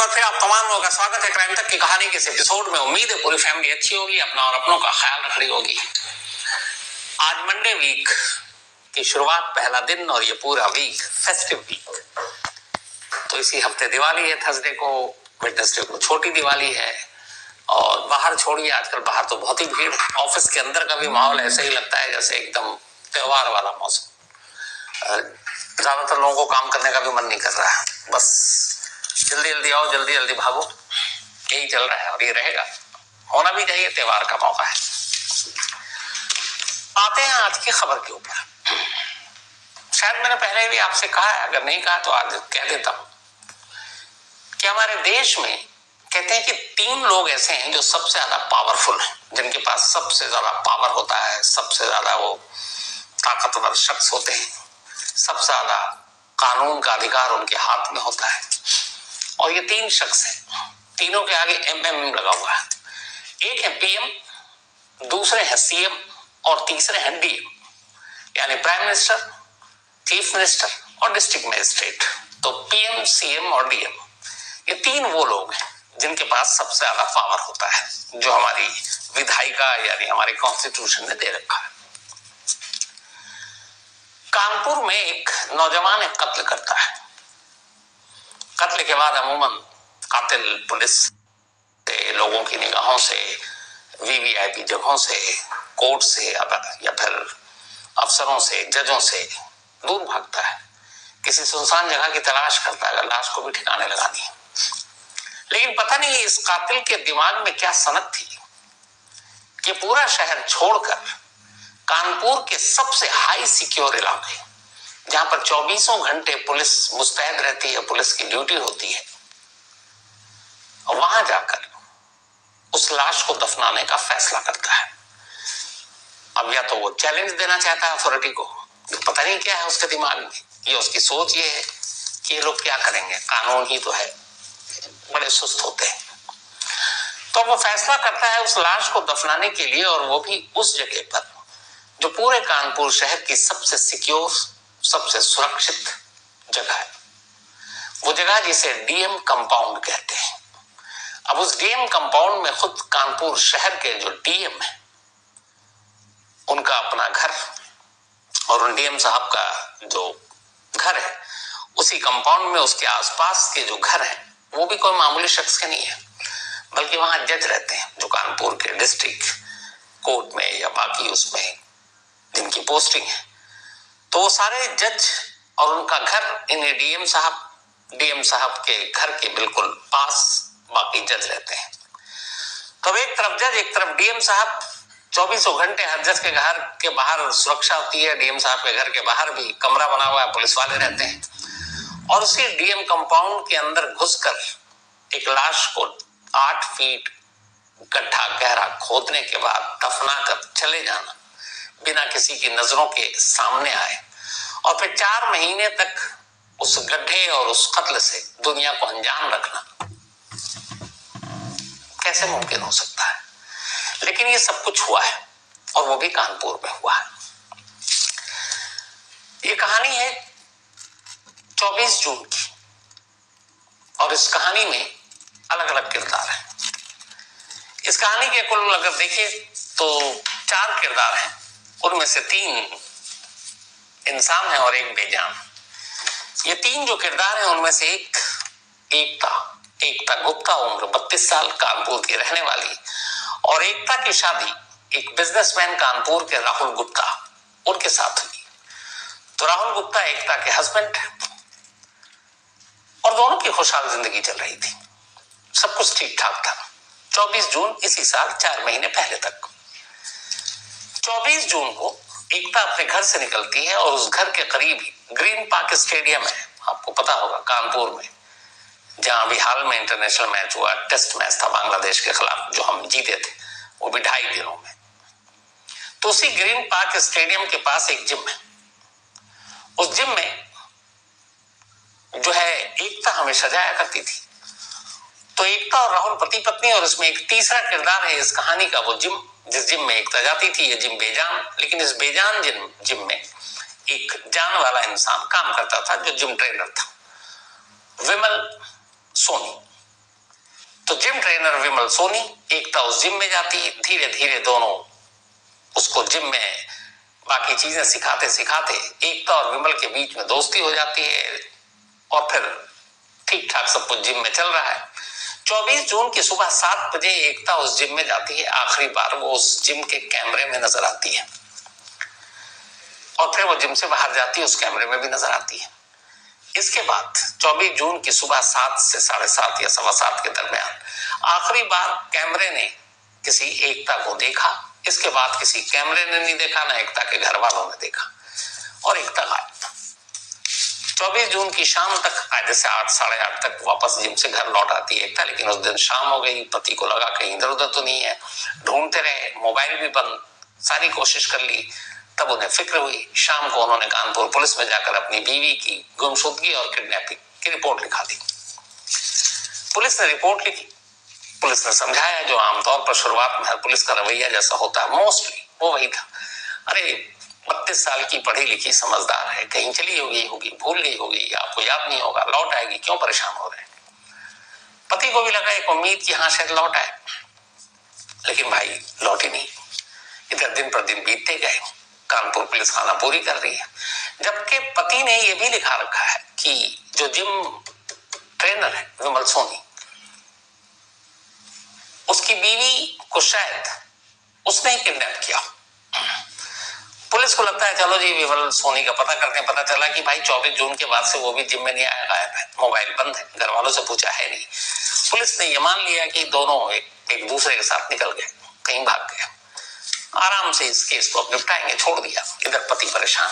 बार फिर आप तमाम लोगों का स्वागत है क्राइम तक की कहानी के इस एपिसोड में। उम्मीद है पूरी फैमिली अच्छी होगी, अपना और अपनों का ख्याल रख रही होगी। आज मंडे वीक की शुरुआत, पहला दिन, और ये पूरा वीक फेस्टिव वीक। तो इसी हफ्ते दिवाली है, थर्सडे को, वेडनेसडे को छोटी दिवाली है। और बाहर छोड़िए, आजकल बाहर तो बहुत ही भीड़, ऑफिस के अंदर का भी माहौल ऐसे ही लगता है जैसे एकदम त्योहार वाला मौसम। ज्यादातर लोगों को काम करने का भी मन नहीं कर रहा है, बस जल्दी जल्दी आओ, जल्दी जल्दी भागो, यही चल रहा है और ये रहेगा, होना भी चाहिए, त्योहार का मौका है। आते हैं आज की खबर के ऊपर। शायद मैंने पहले भी आपसे कहा है, अगर नहीं कहा तो आज कह देता हूं कि हमारे देश में कहते हैं कि 3 लोग ऐसे हैं जो सबसे ज्यादा पावरफुल हैं, जिनके पास सबसे ज्यादा पावर होता है, सबसे ज्यादा वो ताकतवर शख्स होते हैं, सबसे ज्यादा कानून का अधिकार उनके हाथ में होता है। और ये 3 शख्स हैं, तीनों के आगे एमएम लगा हुआ है। एक है पीएम, दूसरे हैं सीएम और तीसरे हैं डीएम, यानी प्राइम मिनिस्टर, चीफ मिनिस्टर और डिस्ट्रिक्ट मजिस्ट्रेट। तो पीएम, सीएम और डीएम, ये 3 वो लोग हैं जिनके पास सबसे ज्यादा पावर होता है, जो हमारी विधायिका यानी हमारे कॉन्स्टिट्यूशन ने दे रखा है। कानपुर में एक नौजवान एक कत्ल करता है। कत्ल के बाद अमूमन कातिल पुलिस से, लोगों की निगाहों से, वीवीआईपी जगहों से, कोर्ट से या फिर अफसरों से, जजों से दूर भागता है, किसी सुनसान जगह की तलाश करता है, अगर लाश को भी ठिकाने लगानी है। लेकिन पता नहीं इस कातिल के दिमाग में क्या सनक थी कि पूरा शहर छोड़कर कानपुर के सबसे हाई सिक्योर इलाके, जहां पर 24 घंटे पुलिस मुस्तैद रहती है, पुलिस की ड्यूटी होती है, और वहां जाकर उस लाश को दफनाने का फैसला करता है। अब या तो वो चैलेंज देना चाहता है अथॉरिटी को, पता नहीं क्या है उसके दिमाग में, ये उसकी सोच ये है कि ये लोग क्या करेंगे, कानून ही तो है, बड़े सुस्त होते हैं। तो वो फैसला करता है उस लाश को दफनाने के लिए, और वो भी उस जगह पर जो पूरे कानपुर शहर की सबसे सिक्योर, सबसे सुरक्षित जगह है। वो जगह जिसे डीएम कंपाउंड कहते हैं। अब उस डीएम कंपाउंड में खुद कानपुर शहर के जो डीएम है, उनका अपना घर, और उन डीएम साहब का जो घर है, उसी कंपाउंड में उसके आसपास के जो घर हैं, वो भी कोई मामूली शख्स के नहीं है, बल्कि वहां जज रहते हैं जो कानपुर के डिस्ट्रिक्ट कोर्ट में या बाकी उसमें जिनकी पोस्टिंग है। तो वो सारे जज और उनका घर इन डीएम साहब के घर के बिल्कुल पास बाकी जज रहते हैं। तो एक तरफ जज, एक तरफ डीएम साहब, 24 घंटे हर जज के घर के बाहर सुरक्षा होती है, डीएम साहब के घर के बाहर भी कमरा बना हुआ है, पुलिस वाले रहते हैं। और उसी डीएम कंपाउंड के अंदर घुसकर एक लाश को 8 फीट गड्ढा गहरा खोदने के बाद दफना कर चले जाना, बिना किसी की नजरों के सामने आए, और फिर 4 महीने तक उस गड्ढे और उस कत्ल से दुनिया को अनजान रखना, कैसे मुमकिन हो सकता है? लेकिन ये सब कुछ हुआ है, और वो भी कानपुर में हुआ है। ये कहानी है 24 जून की, और इस कहानी में अलग अलग किरदार हैं। इस कहानी के कुल अगर देखें तो 4 किरदार हैं, उनमें से 3 इंसान हैं और एक बेजान। ये 3 जो किरदार हैं, उनमें से एकता गुप्ता, उम्र 32 साल, कानपुर की रहने वाली, और एकता की शादी एक बिजनेसमैन कानपुर के राहुल गुप्ता, उनके साथ हुई। तो राहुल गुप्ता एकता के हस्बैंड, और दोनों की खुशहाल जिंदगी चल रही थी, सब कुछ ठीक ठाक था। 24 जून इसी साल, 4 महीने पहले तक। 24 जून को एकता अपने घर से निकलती है, और उस घर के करीब ही ग्रीन पार्क स्टेडियम है, आपको पता होगा, कानपुर में, जहां अभी हाल में इंटरनेशनल मैच हुआ, टेस्ट मैच था बांग्लादेश के खिलाफ, जो हम जीते थे, वो भी 2.5 दिनों में। तो उसी ग्रीन पार्क स्टेडियम के पास एक जिम है। उस जिम में जो है एकता हमेशा जाया करती थी। तो एकता और राहुल पति पत्नी, और इसमें एक तीसरा किरदार है इस कहानी का, वो जिम, जिस जिम में एकता जाती थी, ये जिम बेजान। लेकिन इस बेजान जिम में एक जान वाला इंसान काम करता था, जो जिम ट्रेनर था, विमल सोनी। तो जिम ट्रेनर विमल सोनी, एकता उस जिम में जाती है। धीरे धीरे दोनों उसको जिम में बाकी चीजें सिखाते सिखाते एकता और विमल के बीच में दोस्ती हो जाती है और फिर ठीक ठाक सब कुछ जिम में चल रहा है। 24 जून की सुबह 7 बजे एकता उस जिम में जाती है। आखिरी बार वो उस जिम के कैमरे में नजर आती है और फिर वो जिम से बाहर जाती है, उस कैमरे में भी नजर आती है। इसके बाद 24 जून की सुबह 7 से 7:30 या 7:15 के दरमियान आखिरी बार कैमरे ने किसी एकता को देखा। इसके बाद किसी कैमरे ने नहीं देखा, ना एकता के घर वालों ने देखा और एकता गायब था। 24 जून की शाम तक कायदे से 8 साढ़े 8 तक वापस जिम से घर लौट आती है एकता, लेकिन उस दिन शाम हो गई। पति को लगा कहीं इधर उधर तो नहीं है, ढूंढते रहे, मोबाइल भी बंद, सारी कोशिश कर ली। तब उन्हें फिक्र हुई। शाम को उन्होंने कानपुर पुलिस में जाकर अपनी बीवी की गुमशुदगी और किडनैपिंग की रिपोर्ट लिखा दी। पुलिस ने रिपोर्ट लिखी। पुलिस ने समझाया, जो आमतौर पर शुरुआत में हर पुलिस का रवैया जैसा होता है, मोस्टली वो वही था। अरे 32 साल की पढ़ी लिखी समझदार है, कहीं चली होगी, भूल गई होगी, आपको याद नहीं होगा, लौट आएगी, क्यों परेशान हो रहे हैं। पति को भी लगा एक उम्मीद कि हाँ शायद लौट आए, लेकिन भाई लौटी नहीं। इधर दिन पर दिन बीतते गए। कानपुर पुलिस खाना पूरी कर रही है, जबकि पति ने यह भी लिखा रखा है कि जो जिम ट्रेनर है विमल सोनी, उसकी बीवी को शायद उसने ही किडनैप किया। पुलिस को लगता है चलो जी विमल सोनी का पता करते हैं। पता चला कि भाई 24 जून के बाद से वो भी जिम में नहीं आया, गायब है, मोबाइल बंद है, घर वालों से पूछा है नहीं। पुलिस ने यह मान लिया कि दोनों एक दूसरे के साथ निकल गए, कहीं भाग गए। आराम से इस केस को निपटाएंगे, छोड़ दिया। इधर पति परेशान।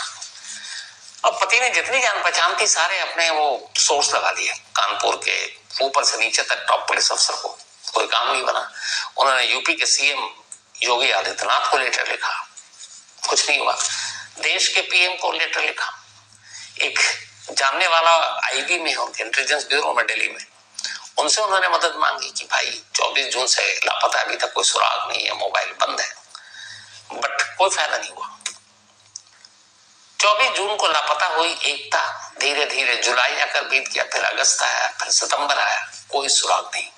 अब पति ने जितनी जान पहचान थी सारे अपने वो सोर्स लगा लिए, कानपुर के ऊपर से नीचे तक टॉप पुलिस अफसर को। कोई काम नहीं बना। उन्होंने यूपी के सीएम योगी आदित्यनाथ को लेटर लिखा, कुछ नहीं हुआ। देश के पीएम को लेटर लिखा। एक जानने वाला आईबी में, उनके इंटेलिजेंस ब्यूरो में दिल्ली में, उनसे उन्होंने मदद मांगी कि भाई 24 जून से लापता, अभी तक कोई सुराग नहीं है, मोबाइल बंद है, बट कोई फायदा नहीं हुआ। 24 जून को लापता हुई एकता धीरे धीरे जुलाई आकर बीत गया, फिर अगस्त आया, फिर सितंबर आया, कोई सुराग नहीं।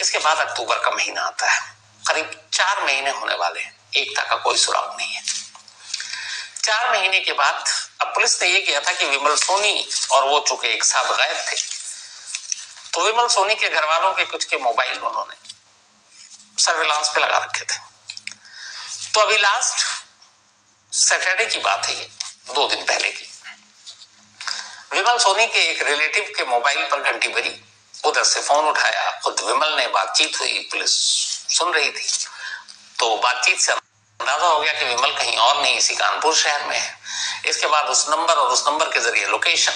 इसके बाद अक्टूबर का महीना आता है, करीब 4 महीने होने वाले, एकता का कोई सुराग नहीं है। 4 महीने के बाद अब पुलिस ने यह किया था कि विमल सोनी और वो चूंकि एक साथ गायब थे, तो विमल सोनी के घर वालों के कुछ के मोबाइल उन्होंने सर्विलांस पे लगा रखे थे। तो अभी लास्ट सैटरडे की बात है, ये 2 दिन पहले की। विमल सोनी के एक रिलेटिव के मोबाइल पर घंटी बजी, उधर से फोन उठाया, खुद विमल ने, बातचीत हुई, पुलिस सुन रही थी। तो बातचीत से अंदाजा हो गया कि विमल कहीं और नहीं, इसी कानपुर शहर में है। इसके बाद उस नंबर और उस नंबर के जरिए लोकेशन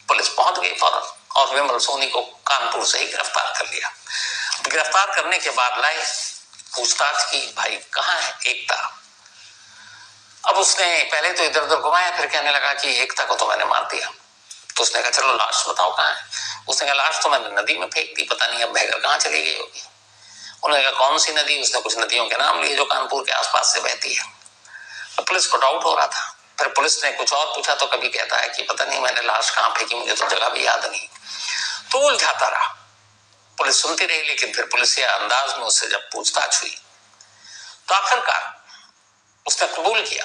पुलिस पहुंच गई फौरन और विमल सोनी को कानपुर से ही गिरफ्तार कर लिया। गिरफ्तार करने के बाद लाए, पूछताछ की, भाई कहाँ है एकता। अब उसने पहले तो इधर उधर घुमाया, फिर कहने लगा कि एकता को तो मैंने मार दिया। तो उसने कहा चलो लाश बताओ कहाँ है। उसने कहा लाश तो मैंने नदी में फेंक दी, पता नहीं अब बहकर कहाँ चली गई होगी। उन्होंने कहा कौन सी नदी। उसने कुछ नदियों के नाम लिए जो कानपुर के आसपास से बहती है। अब पुलिस को डाउट हो रहा था। फिर पुलिस ने कुछ और पूछा तो कभी कहता है कि पता नहीं मैंने लाश कहाँ फेंकी, मुझे तो जगह भी याद नहीं। तो उलझाता रहा। पुलिस सुनती रही, लेकिन फिर पुलिस के अंदाज में उससे जब पूछताछ हुई तो आखिरकार उसने कबूल किया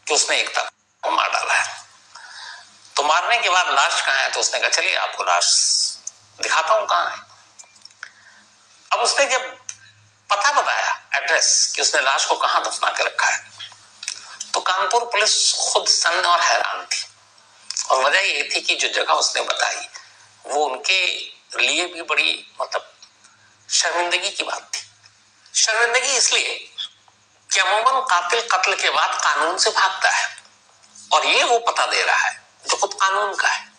कि उसने एकता को मार डाला है। तो मारने के बाद लाश कहाँ है, तो उसने कहा चलिए आपको लाश दिखाता हूं कहाँ है। अब उसने जब पता बताया, एड्रेस, कि उसने लाश को कहाँ दफना के रखा है, तो कानपुर पुलिस खुद सन्न और हैरान थी। और वजह ये थी कि जो जगह उसने बताई वो उनके लिए भी बड़ी शर्मिंदगी की बात थी। शर्मिंदगी इसलिए कि अमूमन कातिल कत्ल के बाद कानून से भागता है और ये वो पता दे रहा है जो खुद कानून का है।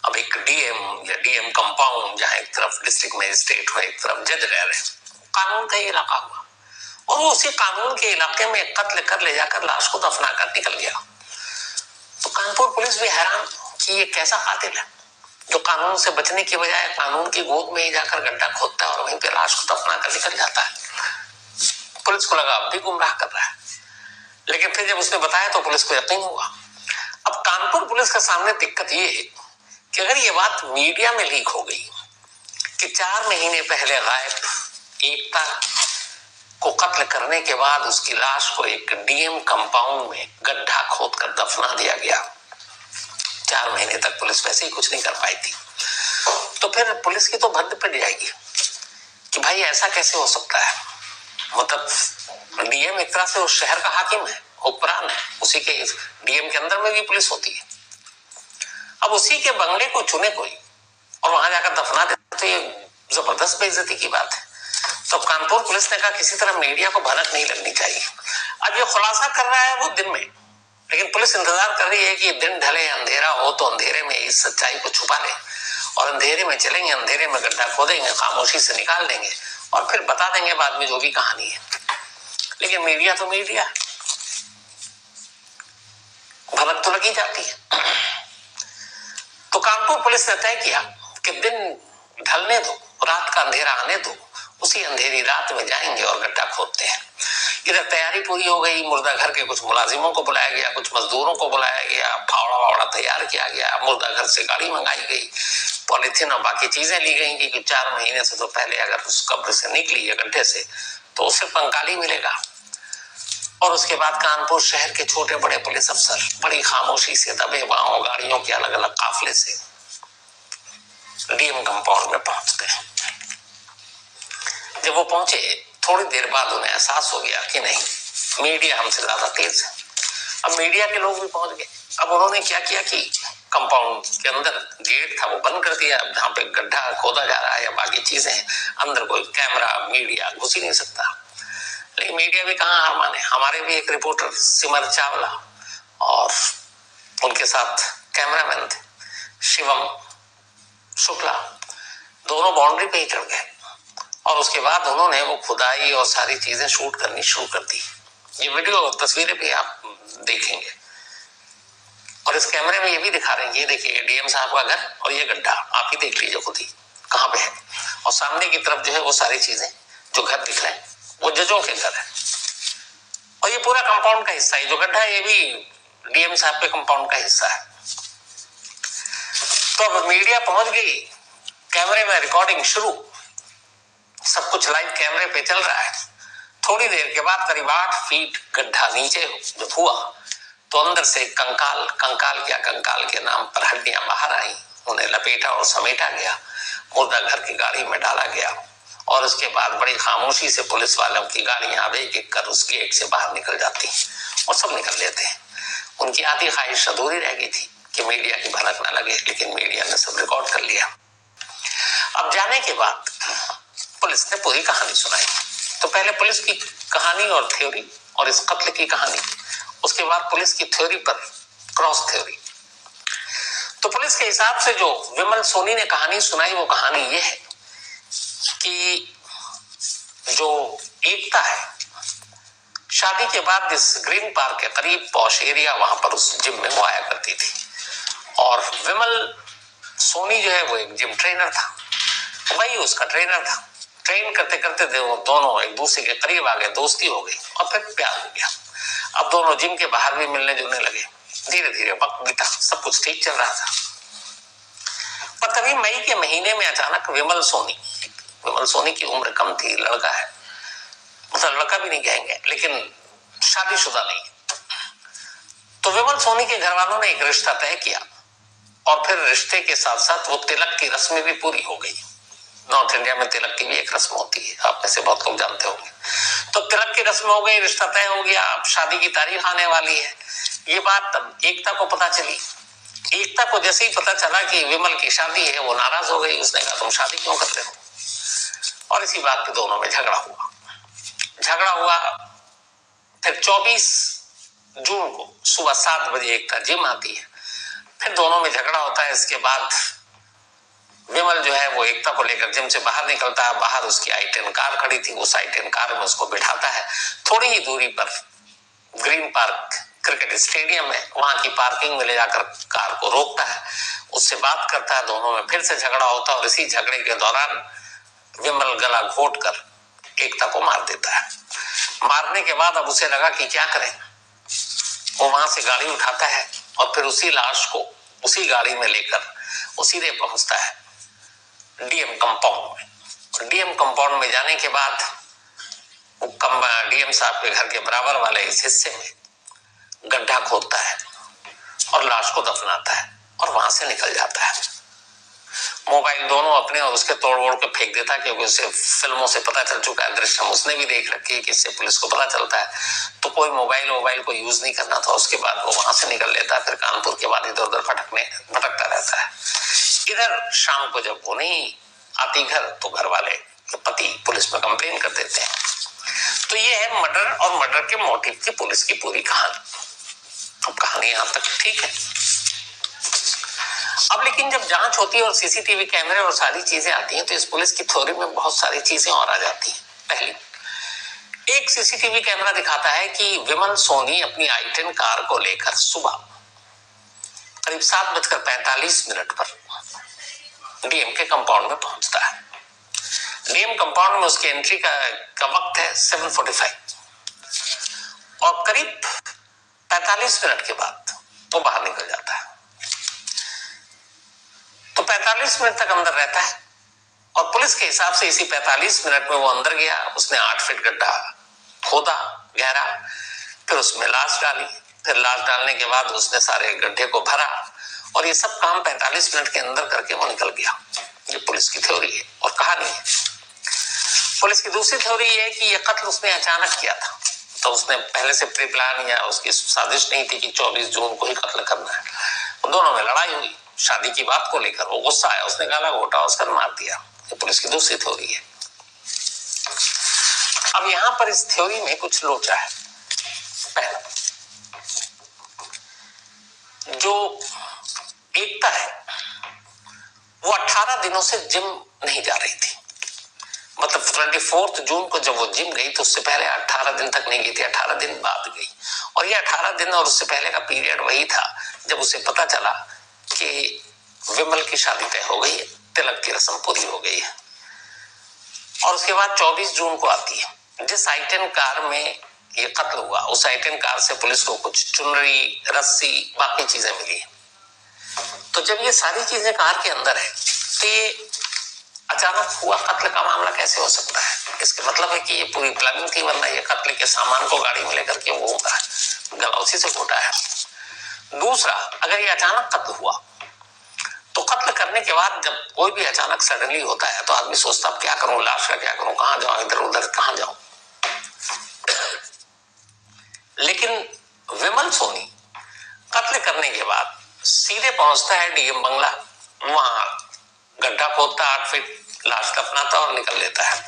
अब एक डीएम या डीएम कंपाउंड, जहां एक तरफ डिस्ट्रिक्ट मजिस्ट्रेट हो, एक तरफ जज रह रहे, कानून का ही इलाका हुआ और वो उसी कानून के इलाके में कत्ल कर ले जाकर लाश को दफना कर निकल गया। तो कानपुर पुलिस भी हैरान कि ये कैसा कातिल है जो कानून से बचने की बजाय कानून की गोद में ही जाकर गड्ढा खोदता है और वहीं पे लाश को दफना कर निकल जाता है। पुलिस को लगा अब भी गुमराह कर रहा है, लेकिन फिर जब उसने बताया तो पुलिस को यकीन हुआ। अब कानपुर पुलिस के सामने दिक्कत ये है कि अगर ये बात मीडिया में लीक हो गई कि 4 महीने पहले गायब एकता को कत्ल करने के बाद उसकी लाश को एक डीएम कंपाउंड में गड्ढा खोदकर दफना दिया गया। 4 महीने तक पुलिस वैसे ही कुछ नहीं कर पाई थी। तो फिर पुलिस की तो भद्द पड़ जाएगी कि भाई ऐसा कैसे हो सकता है। मतलब डीएम एक तरह से उस शहर का हाकिम है, उपरान है, उसी के डीएम के अंदर में भी पुलिस होती है। अब उसी के बंगले को चुने कोई और वहां जाकर दफना दे, तो ये जबरदस्त बेइज्जती की बात है। तो कानपुर पुलिस ने कहा किसी तरह मीडिया को भनक नहीं लगनी चाहिए। अब ये खुलासा कर रहा है वो दिन में, लेकिन पुलिस इंतजार कर रही है कि दिन ढले, अंधेरा हो तो अंधेरे में इस सच्चाई को छुपा ले, और अंधेरे में चलेंगे, अंधेरे में गड्ढा खोदेंगे, खामोशी से निकाल देंगे और फिर बता देंगे बाद में जो भी कहानी है। लेकिन मीडिया तो मीडिया, भनक तो लगी जाती है। तो कानपुर पुलिस ने तय किया कि दिन ढलने दो, रात का अंधेरा आने दो, उसी अंधेरी रात में जाएंगे और गड्ढा खोदते हैं। इधर तैयारी पूरी हो गई, मुर्दा घर के कुछ मुलाजिमों को बुलाया गया, कुछ मजदूरों को बुलाया गया, फावड़ा वावड़ा तैयार किया गया, मुर्दा घर से गाड़ी मंगाई गई, पॉलिथीन और बाकी चीजें ली गई कि 4 महीने से तो पहले अगर उस कब्र से निकली है गड्ढे से तो उसे कंकाली मिलेगा। और उसके बाद कानपुर शहर के छोटे बड़े पुलिस अफसर बड़ी खामोशी से दबे बाहों गाड़ियों के अलग अलग काफिले से डीएम कंपाउंड में पहुंच गए। जब वो पहुंचे थोड़ी देर बाद उन्हें एहसास हो गया कि नहीं, मीडिया हमसे ज्यादा तेज है। अब मीडिया के लोग भी पहुंच गए। अब उन्होंने क्या किया कि कंपाउंड के अंदर गेट था वो बंद कर दिया। जहां पे गड्ढा खोदा जा रहा है या बाकी चीजें, अंदर कोई कैमरा मीडिया घुस ही नहीं सकता। लेकिन मीडिया भी कहाँ हार माने। हमारे भी एक रिपोर्टर सिमर चावला और उनके साथ कैमरामैन थे शिवम शुक्ला, दोनों बाउंड्री पे ही चढ़ गए और उसके बाद उन्होंने वो खुदाई और सारी चीजें शूट करनी शुरू कर दी। ये वीडियो तस्वीरें भी आप देखेंगे और इस कैमरे में ये भी दिखा रहे हैं, ये देखिए डीएम साहब का घर और ये गड्ढा, आप ही देख लीजिए खुद ही कहाँ पे है। और सामने की तरफ जो है वो सारी चीजें जो घर दिख रहे हैं वो जजों के घर है। और ये पूरा कंपाउंड का हिस्सा है, जो गड्ढा है ये भी डीएम साहब के कंपाउंड का हिस्सा है। तो अब मीडिया पहुंच गई, कैमरे में रिकॉर्डिंग शुरू, सब कुछ लाइव कैमरे पे चल रहा है। थोड़ी देर के बाद करीब 8 फीट गड्ढा नीचे जब हुआ तो अंदर से कंकाल के नाम पर हड्डियां बाहर आई, उन्हें लपेटा और समेटा गया, मुर्दा घर की गाड़ी में डाला गया और उसके बाद बड़ी खामोशी से पुलिस वालों की गाड़ियां अब एक एक कर उस गेट से बाहर निकल जाती और सब निकल लेते हैं। उनकी आधी ख्वाहिश अधूरी रह गई थी कि मीडिया की भनक न लगे, लेकिन मीडिया ने सब रिकॉर्ड कर लिया। अब जाने के बाद पुलिस ने पूरी कहानी सुनाई। तो पहले पुलिस की कहानी और थ्योरी और इस कत्ल की कहानी, उसके बाद पुलिस की थ्योरी पर क्रॉस थ्योरी। तो पुलिस के हिसाब से जो विमल सोनी ने कहानी सुनाई वो कहानी ये है कि जो एकता है शादी के बाद इस ग्रीन पार्क के करीब पॉश एरिया वहां पर उस जिम में वो आया करती थी और विमल सोनी जो है वो एक जिम ट्रेनर था, वही उसका ट्रेनर था। ट्रेन करते करते दोनों एक दूसरे के करीब आ गए, दोस्ती हो गई और फिर प्यार हो गया। अब दोनों जिम के बाहर भी मिलने जुलने लगे। धीरे धीरे वक्त बीता, सब कुछ ठीक चल रहा था। पर तभी मई के महीने में अचानक विमल सोनी की उम्र कम थी, लड़का है, मतलब लड़का भी नहीं कहेंगे लेकिन शादीशुदा नहीं। तो विमल सोनी के घर वालों ने एक रिश्ता तय किया और फिर रिश्ते के साथ साथ वो तिलक की रस्में भी पूरी हो गई। नॉर्थ इंडिया में तिलक की भी एक रस्म होती है, आप में से बहुत लोग जानते होंगे। तो तिलक की रस्म हो गई, रिश्ता तय हो गया, अब शादी की तारीख आने वाली है। ये बात तब एकता को पता चली। एकता को जैसे ही पता चला कि विमल की शादी है वो नाराज हो गई। उसने कहा तुम शादी क्यों करते हो, और इसी बात पे दोनों में झगड़ा हुआ। फिर 24 जून को सुबह 7 बजे एकता जिम आती है, फिर दोनों में झगड़ा होता है। इसके बाद विमल जो है वो एकता को लेकर जिम से बाहर निकलता है। बाहर उसकी i10 कार खड़ी थी, उस i10 कार में उसको बिठाता है। थोड़ी ही दूरी पर ग्रीन पार्क क्रिकेट स्टेडियम है, वहां की पार्किंग में ले जाकर कार को रोकता है, उससे बात करता है। दोनों में फिर से झगड़ा होता है और इसी झगड़े के दौरान विमल गला घोट कर एकता को मार देता है। मारने के बाद अब उसे लगा कि क्या करें, वो वहां से गाड़ी उठाता है और फिर उसी लाश को उसी गाड़ी में लेकर वो सीधे पहुंचता है डीएम कंपाउंड में। डीएम कंपाउंड में जाने के बाद डीएम साहब के घर के बराबर वाले इस हिस्से में गड्ढा खोदता है और लाश को दफनाता है और वहां से निकल जाता है। मोबाइल दोनों अपने और उसके तोड़ वोड़ के फेंक देता है, क्योंकि उसे फिल्मों से पता चल चुका है, दृश्य उसने भी देख रखी है कि इससे पुलिस को पता चलता है, तो कोई मोबाइल को यूज नहीं करना था। उसके बाद वो वहां से निकल लेता है, फिर कानपुर के बाद इधर उधर भटकता रहता है। इधर शाम को जब वो नहीं आती घर, तो घर वाले पति पुलिस में कंप्लेन कर देते हैं। तो ये है मर्डर और मर्डर के मोटिव की पुलिस की पूरी कहानी। अब कहानी यहां तक ठीक है। अब लेकिन जब जांच होती है और सीसीटीवी कैमरे और सारी चीजें आती हैं, तो इस पुलिस की थ्योरी में बहुत सारी चीजें और आ जाती हैं। पहली, एक सीसीटीवी कैमरा दिखाता है कि विमल सोनी अपनी i10 कार को लेकर सुबह करीब 7:45 पर डीएम के कंपाउंड में पहुंचता है। डीएम कंपाउंड में उसकी एंट्री का वक्त है 7:45 और करीब 45 मिनट के बाद वो बाहर निकल जाता है। तो 45 मिनट तक अंदर रहता है और पुलिस के हिसाब से इसी 45 मिनट में वो अंदर गया। उसने 8 फीट गड्ढा खोदा गहरा, फिर उसमें लाश डाली, फिर लाश डालने के बाद उसने सारे गड्ढे को भरा और ये सब काम 45 मिनट के अंदर करके वो निकल गया। ये पुलिस की थ्योरी है और कहानी है। पुलिस की दूसरी थ्योरी है कि ये कत्ल उसने अचानक किया था, तो उसने पहले से प्री प्लान या उसकी साजिश नहीं थी कि 24 जून को ही कत्ल करना है। दोनों में लड़ाई हुई शादी की बात को लेकर, वो गुस्सा आया, उसने गाला घोटा उसका मार दिया। ये पुलिस की दूसरी थ्योरी है। अब यहां पर इस थ्योरी में कुछ लोचा है। पहला, जो एकता है वो 18 दिनों से जिम नहीं जा रही थी। मतलब 24 जून को जब वो जिम गई तो उससे पहले 18 दिन तक नहीं गई थी, 18 दिन बाद गई। और ये 18 दिन और उससे पहले का पीरियड वही था जब उसे पता चला कि विमल की शादी तय हो गई है, तिलक की रस्म पूरी हो गई है। और उसके बाद 24 जून को आती है। जिस i10 कार में ये कत्ल हुआ, उस i10 कार से पुलिस को कुछ चुनरी, रस्सी, बाकी चीजें मिली। तो जब ये सारी चीजें कार के अंदर है, तो ये अचानक हुआ कत्ल का मामला कैसे हो सकता है? इसका मतलब है कि ये पूरी प्लानिंग थी, वरना ये कत्ल के सामान को गाड़ी में लेकर के वो होता है, गला उसी से घोटा है। दूसरा, अगर ये अचानक कत्ल हुआ तो कत्ल करने के बाद जब कोई भी अचानक सडनली होता है तो आदमी सोचता अब क्या करूं, लाश का क्या करूं, कहां जाऊं, इधर उधर कहां जाऊं। लेकिन विमल सोनी कत्ल करने के बाद सीधे पहुंचता है डीएम बंगला, वहां गड्ढा खोदता, 8 फीट लाश दफनाता और निकल लेता है।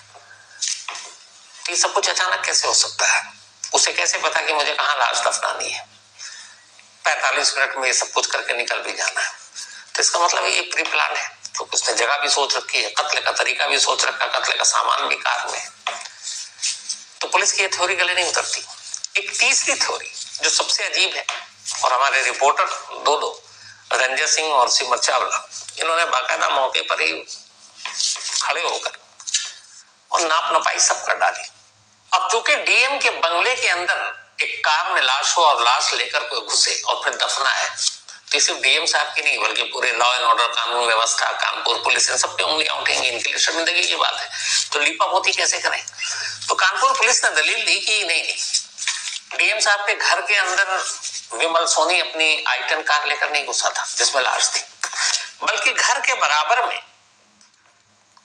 ये सब कुछ अचानक कैसे हो सकता है? उसे कैसे पता कि मुझे कहां लाश दफनानी है? 45 मिनट में ये सब कुछ करके निकल भी जाना है। तो इसका मतलब ये प्री प्लान है, क्योंकि उसने जगह भी सोच रखी है, कत्ल का तरीका भी सोच रखा, कत्ल का सामान भी कार में। तो पुलिस की ये थ्योरी गले नहीं उतरती। एक तीसरी थ्योरी जो सबसे अजीब है, और हमारे रिपोर्टर दो रंजय सिंह और सिमर चावला, इन्होंने बाकायदा मौके पर ही खड़े होकर और नाप नपाई सब कर डाली। अब चूंकि डीएम के बंगले के अंदर एक कार में लाश हो और लाश लेकर कोई घुसे और फिर दफना है, तो सिर्फ डीएम साहब की नहीं बल्कि पूरे लॉ एंड ऑर्डर, कानून व्यवस्था, कानपुर पुलिस, इन सब पे उंगलियां उठेंगी। इनके लिए शर्मिंदगी की बात है। तो लीपापोती कैसे करें? तो कानपुर पुलिस ने दलील दी कि नहीं, डीएम साहब के घर के अंदर विमल सोनी अपनी i10 कार लेकर नहीं घुसा था जिसमें लाश थी, बल्कि घर के बराबर में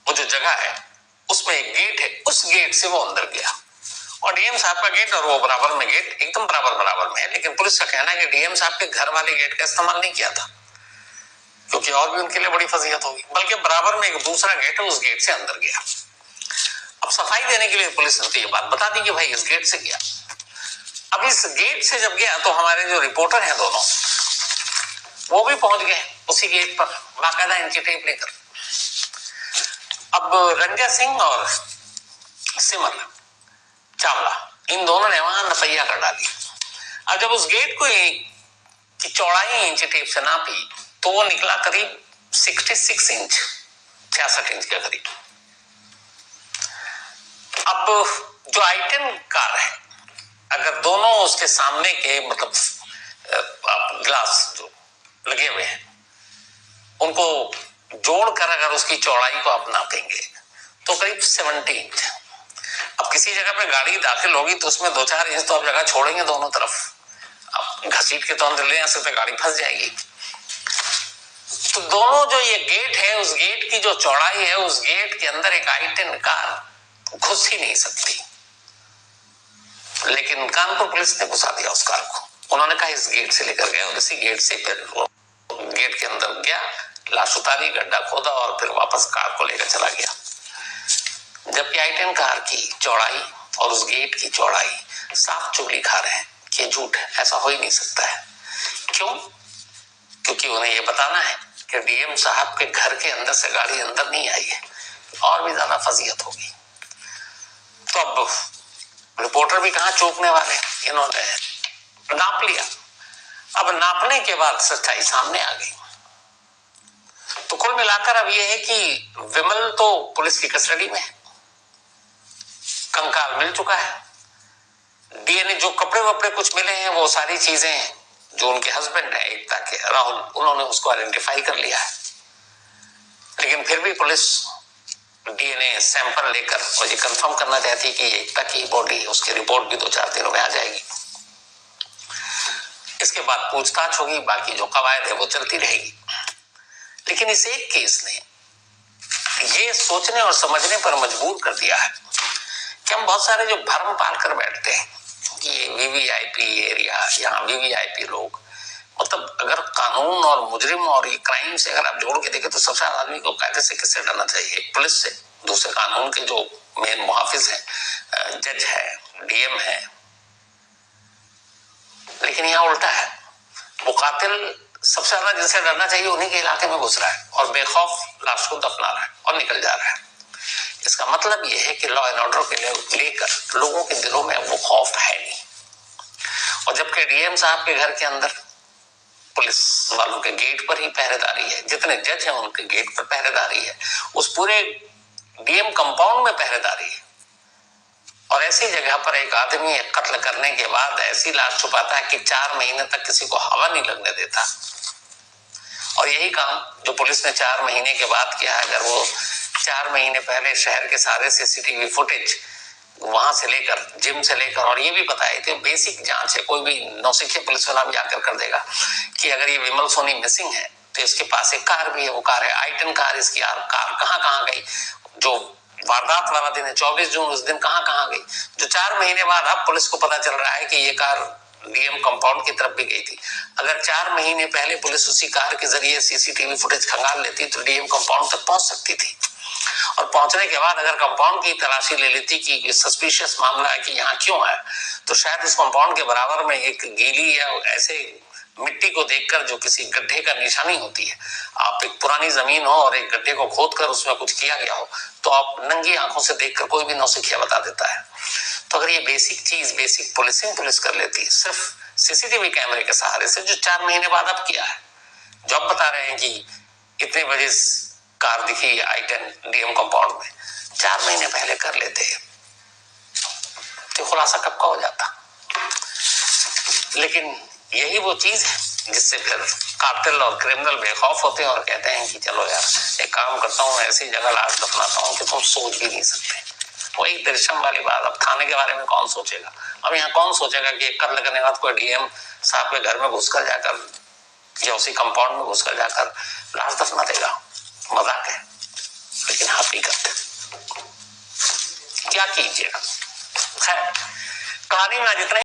वो जो जगह है उसमें एक गेट है, उस गेट से वो अंदर गया। और डीएम साहब का गेट और वो बराबर में गेट एकदम बराबर में है। लेकिन पुलिस का कहना है कि डीएम साहब के घर वाले गेट का इस्तेमाल नहीं किया था, क्योंकि और भी उनके लिए बड़ी फजीहत होगी, बल्कि बराबर में एक दूसरा गेट है, उस गेट से अंदर गया। अब सफाई देने के लिए पुलिस ने तो ये बात बता दी कि भाई इस गेट से गया। अब इस गेट से जब गया तो हमारे जो रिपोर्टर हैं दोनों, वो भी पहुंच गए उसी गेट पर, बाकायदा इनकी टेप लेकर। अब रंजय सिंह और सिमर चावला, इन दोनों ने वहां नपैया कर डाली। अब जब उस गेट को की चौड़ाई इंच टेप से नापी तो वो निकला करीब 66 इंच, 66 इंच के करीब। अब जो i10 कार है, अगर दोनों उसके सामने के मतलब ग्लास जो लगे हुए हैं उनको जोड़कर अगर उसकी चौड़ाई को आप नापेंगे तो करीब 70 इंच। अब किसी जगह पे गाड़ी दाखिल होगी तो उसमें 2-4 इंच तो आप जगह छोड़ेंगे दोनों तरफ। अब घसीट के तो अंदर ले आ सकते, गाड़ी फंस जाएगी। तो दोनों जो ये गेट है, उस गेट की जो चौड़ाई है, उस गेट के अंदर एक I-10 कार घुस ही नहीं सकती। लेकिन कानपुर पुलिस ने घुसा दिया उस कार को। उन्होंने कहा इस गेट से लेकर गए और इसी गेट से फिर वो गेट के अंदर गया, लाश उतारी, गड्ढा खोदा और फिर वापस कार को लेकर चला गया। जबकि I-10 कार की चौड़ाई और उस गेट की चौड़ाई साफ चुगली खा रहे हैं कि झूठ है, ऐसा हो ही नहीं सकता है। क्यों? क्योंकि उन्हें यह बताना है कि DM साहब के घर के अंदर से गाड़ी अंदर नहीं आई है, और भी ज्यादा फजीयत होगी। तो अब रिपोर्टर भी कहां चूकने वाले, इन्होंने नाप लिया। अब नापने के बाद सच्चाई सामने आ गई। तो कुल मिलाकर अब यह है कि विमल तो पुलिस की कस्टडी में है, कंकाल मिल चुका है, DNA जो कपड़े वपड़े कुछ मिले हैं वो सारी चीजें जो उनके हस्बैंड है एकता के, राहुल, उन्होंने उसको आइडेंटिफाई कर लिया है। लेकिन फिर भी पुलिस DNA सैंपल लेकर और ये कंफर्म करना चाहती है कि एकता की बॉडी है, उसकी रिपोर्ट भी 2-4 दिनों में आ जाएगी। इसके बाद पूछताछ होगी, बाकी जो कवायद है वो चलती रहेगी। लेकिन इस एक केस ने ये सोचने और समझने पर मजबूर कर दिया है कि हम बहुत सारे जो भ्रम पाल कर बैठते हैं कि ये VVIP एरिया, यहाँ VVIP लोग, मतलब अगर कानून और मुजरिम और ये क्राइम से अगर आप जोड़ के देखें तो सबसे आदमी को कायदे से किससे डरना चाहिए? पुलिस से। दूसरे कानून के जो मेन मुहाफिज हैं, जज है, DM है। लेकिन यहाँ उल्टा है, वो कातिल सबसे ज्यादा जिनसे डरना चाहिए उन्हीं के इलाके में घुस रहा है और बेखौफ लाश को दफना रहा है और निकल जा रहा है। इसका मतलब यह है कि लॉ एंड ऑर्डर के लेकर लोगों के दिलों में वो खौफ है नहीं। और जबकि DM साहब के घर के अंदर पुलिस वालों के गेट पर ही पहरेदारी है, जितने जज हैं उनके गेट पर पहरेदारी है, उस पूरे DM कंपाउंड में पहरेदारी है। और ऐसी जगह पर एक आदमी कत्ल करने के बाद ऐसी लाश छुपाता है कि 4 महीने तक किसी को हवा नहीं लगने देता। और यही काम जो पुलिस ने 4 महीने के बाद किया है, अगर वो 4 महीने पहले शहर के सारे CCTV फुटेज वहां से लेकर, जिम से लेकर, और ये भी पता है कि बेसिक जांच है, कोई भी नौसिखिया पुलिस वाला भी आकर कर देगा कि अगर ये विमल सोनी मिसिंग है तो इसके पास एक कार भी है, वो कार है I-10 कार। इसकी कार कहाँ गई? जो वारदात वाला दिन है 24 जून, उस दिन कहाँ गई? जो 4 महीने बाद अब पुलिस को पता चल रहा है कि ये कार DM कंपाउंड की तरफ भी गई थी। अगर 4 महीने पहले पुलिस उसी कार के जरिए CCTV फुटेज खंगाल लेती तो DM कंपाउंड तक पहुंच सकती थी। और पहुंचने के बाद अगर कंपाउंड की तलाशी ले लेती कि सस्पिशियस मामला है कि यहाँ क्यों है, तो शायद उस कंपाउंड के बराबर में एक गीली या ऐसे मिट्टी को देखकर जो किसी गड्ढे का निशानी होती है, आप एक पुरानी जमीन हो और एक गड्ढे को खोदकर उसमें कुछ किया गया हो, तो आप नंगी आंखों से देखकर कोई भी नौसिखिया बता देता है। तो अगर ये बेसिक चीज, बेसिक पुलिसिंग पुलिस कर लेती सिर्फ CCTV कैमरे के सहारे से, जो 4 महीने बाद अब किया है, जो अब बता रहे हैं कि इतने बजे कार दिखी I-10 DM कंपाउंड में, 4 महीने पहले कर लेते तो खुलासा कब का हो जाता। लेकिन यही वो चीज है जिससे फिर कातिल और क्रिमिनल बेखौफ होते हैं और कहते हैं कि चलो यार एक काम करता हूँ, ऐसी जगह लाश दफनाता हूँ कि तुम सोच भी नहीं सकते। वही दृश्यम वाली बात, अब थाने के बारे में कौन सोचेगा? अब यहाँ कौन सोचेगा कि एक कत्ल करने के बाद कोई DM साहब के घर में घुसकर जाकर या उसी कंपाउंड में घुसकर जाकर लाश दफना देगा? मजाक है, लेकिन हकीकत क्या कीजिएगा। खैर, कहानी में जितने